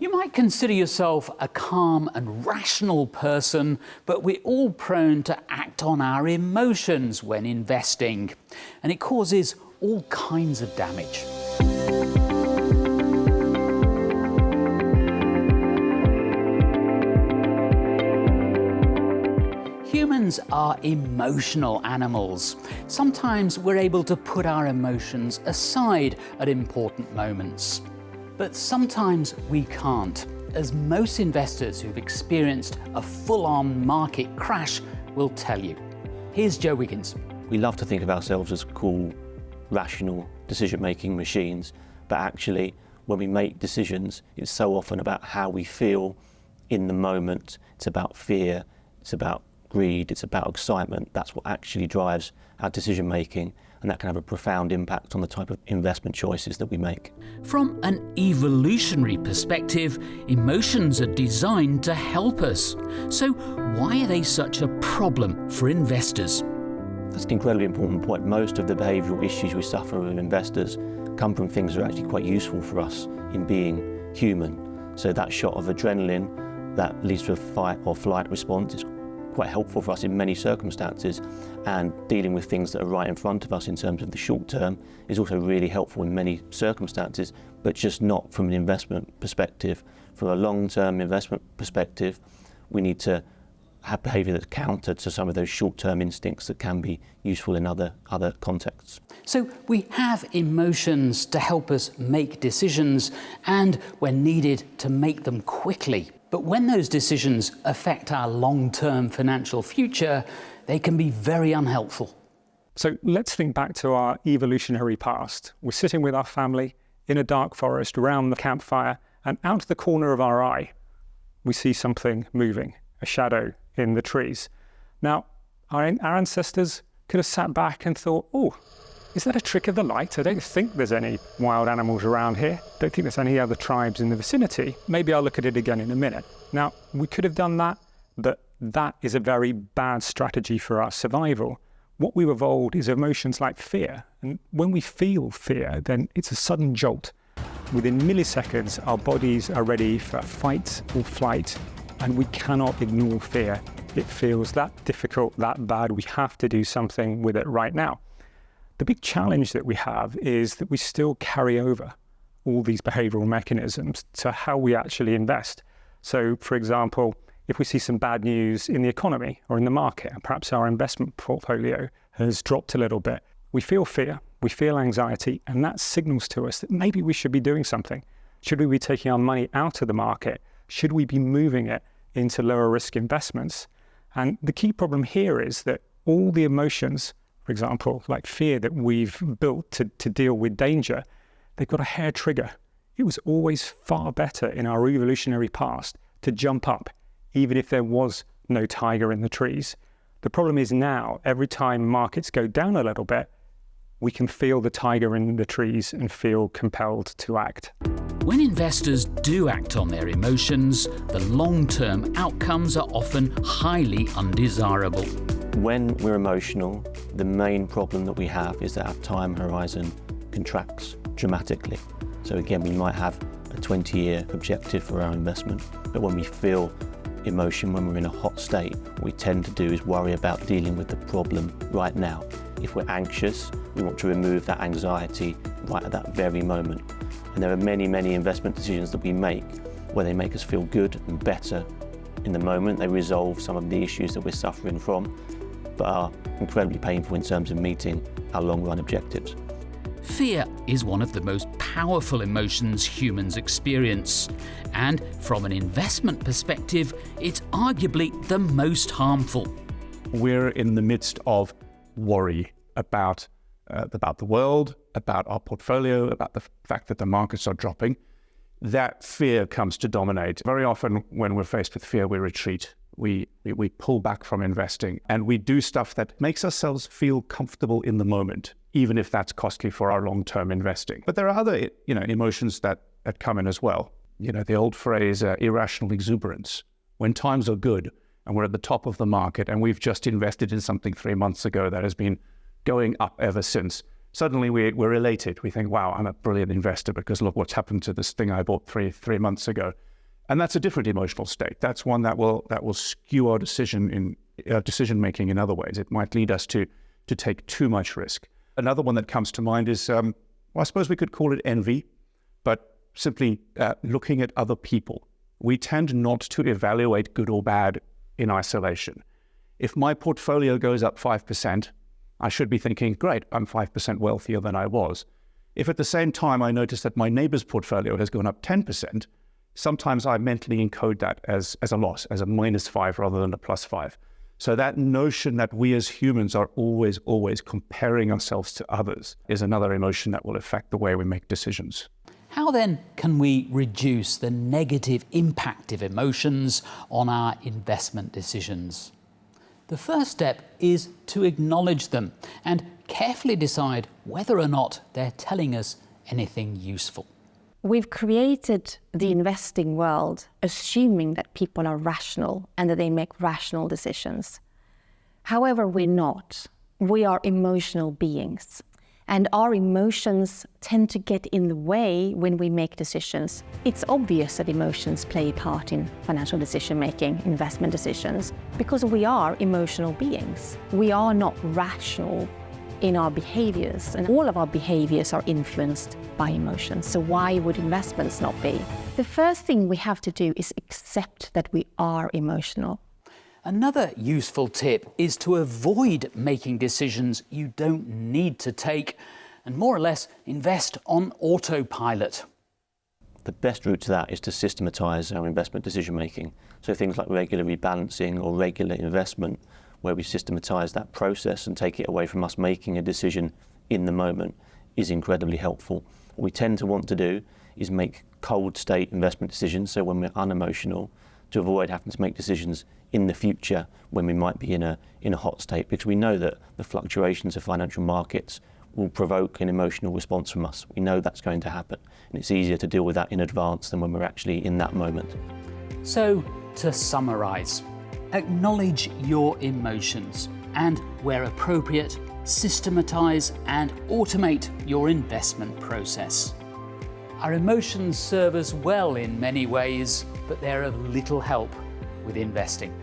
You might consider yourself a calm and rational person, but we're all prone to act on our emotions when investing, and it causes all kinds of damage. Humans are emotional animals. Sometimes we're able to put our emotions aside at important moments. But sometimes we can't, as most investors who've experienced a full-on market crash will tell you. Here's Joe Wiggins. We love to think of ourselves as cool, rational, decision-making machines, but actually, when we make decisions, it's so often about how we feel in the moment. It's about fear, it's about greed, it's about excitement. That's what actually drives our decision-making, and that can have a profound impact on the type of investment choices that we make. From an evolutionary perspective, emotions are designed to help us. So why are they such a problem for investors? That's an incredibly important point. Most of the behavioural issues we suffer with investors come from things that are actually quite useful for us in being human. So that shot of adrenaline that leads to a fight or flight response is quite helpful for us in many circumstances, and dealing with things that are right in front of us in terms of the short term is also really helpful in many circumstances, but just not from an investment perspective. From a long-term investment perspective, we need to have behaviour that's counter to some of those short-term instincts that can be useful in other contexts. So we have emotions to help us make decisions, and when needed, to make them quickly. But when those decisions affect our long-term financial future, they can be very unhelpful. So let's think back to our evolutionary past. We're sitting with our family in a dark forest around the campfire, and out of the corner of our eye, we see something moving, a shadow in the trees. Now, our ancestors could have sat back and thought, oh, is that a trick of the light? I don't think there's any wild animals around here. Don't think there's any other tribes in the vicinity. Maybe I'll look at it again in a minute. Now, we could have done that, but that is a very bad strategy for our survival. What we've evolved is emotions like fear. And when we feel fear, then it's a sudden jolt. Within milliseconds, our bodies are ready for fight or flight, and we cannot ignore fear. It feels that difficult, that bad. We have to do something with it right now. The big challenge that we have is that we still carry over all these behavioural mechanisms to how we actually invest. So, for example, if we see some bad news in the economy or in the market, and perhaps our investment portfolio has dropped a little bit, we feel fear, we feel anxiety, and that signals to us that maybe we should be doing something. Should we be taking our money out of the market? Should we be moving it into lower risk investments? And the key problem here is that all the emotions, for example, like fear that we've built to deal with danger, they've got a hair trigger. It was always far better in our evolutionary past to jump up, even if there was no tiger in the trees. The problem is now, every time markets go down a little bit, we can feel the tiger in the trees and feel compelled to act. When investors do act on their emotions, the long-term outcomes are often highly undesirable. When we're emotional, the main problem that we have is that our time horizon contracts dramatically. So again, we might have a 20-year objective for our investment, but when we feel emotion, when we're in a hot state, what we tend to do is worry about dealing with the problem right now. If we're anxious, we want to remove that anxiety right at that very moment. And there are many, many investment decisions that we make where they make us feel good and better in the moment. They resolve some of the issues that we're suffering from, but are incredibly painful in terms of meeting our long-run objectives. Fear is one of the most powerful emotions humans experience, and from an investment perspective, it's arguably the most harmful. We're in the midst of worry about the world, about our portfolio, about the fact that the markets are dropping. That fear comes to dominate. Very often when we're faced with fear, we retreat. We pull back from investing, and we do stuff that makes ourselves feel comfortable in the moment, even if that's costly for our long-term investing. But there are other, emotions that come in as well. The old phrase, irrational exuberance. When times are good and we're at the top of the market and we've just invested in something 3 months ago that has been going up ever since, suddenly we're elated. We think, wow, I'm a brilliant investor because look what's happened to this thing I bought three months ago. And that's a different emotional state. That's one that will skew our decision making in other ways. It might lead us to take too much risk. Another one that comes to mind is, well, I suppose we could call it envy, but simply looking at other people. We tend not to evaluate good or bad in isolation. If my portfolio goes up 5%, I should be thinking, great, I'm 5% wealthier than I was. If at the same time I notice that my neighbor's portfolio has gone up 10%, sometimes I mentally encode that as a loss, as a -5 rather than a +5. So that notion that we as humans are always comparing ourselves to others is another emotion that will affect the way we make decisions. How then can we reduce the negative impact of emotions on our investment decisions? The first step is to acknowledge them and carefully decide whether or not they're telling us anything useful. We've created the investing world assuming that people are rational and that they make rational decisions. However, we're not. We are emotional beings. And our emotions tend to get in the way when we make decisions. It's obvious that emotions play a part in financial decision-making, investment decisions, because we are emotional beings. We are not rational in our behaviors, and all of our behaviors are influenced by emotions. So why would investments not be? The first thing we have to do is accept that we are emotional. Another useful tip is to avoid making decisions you don't need to take and more or less invest on autopilot. The best route to that is to systematise our investment decision making. So things like regular rebalancing or regular investment, where we systematise that process and take it away from us making a decision in the moment, is incredibly helpful. What we tend to want to do is make cold state investment decisions, so when we're unemotional, to avoid having to make decisions in the future when we might be in a hot state, because we know that the fluctuations of financial markets will provoke an emotional response from us. We know that's going to happen, and it's easier to deal with that in advance than when we're actually in that moment. So, to summarise, acknowledge your emotions and, where appropriate, systematise and automate your investment process. Our emotions serve us well in many ways, but they're of little help with investing.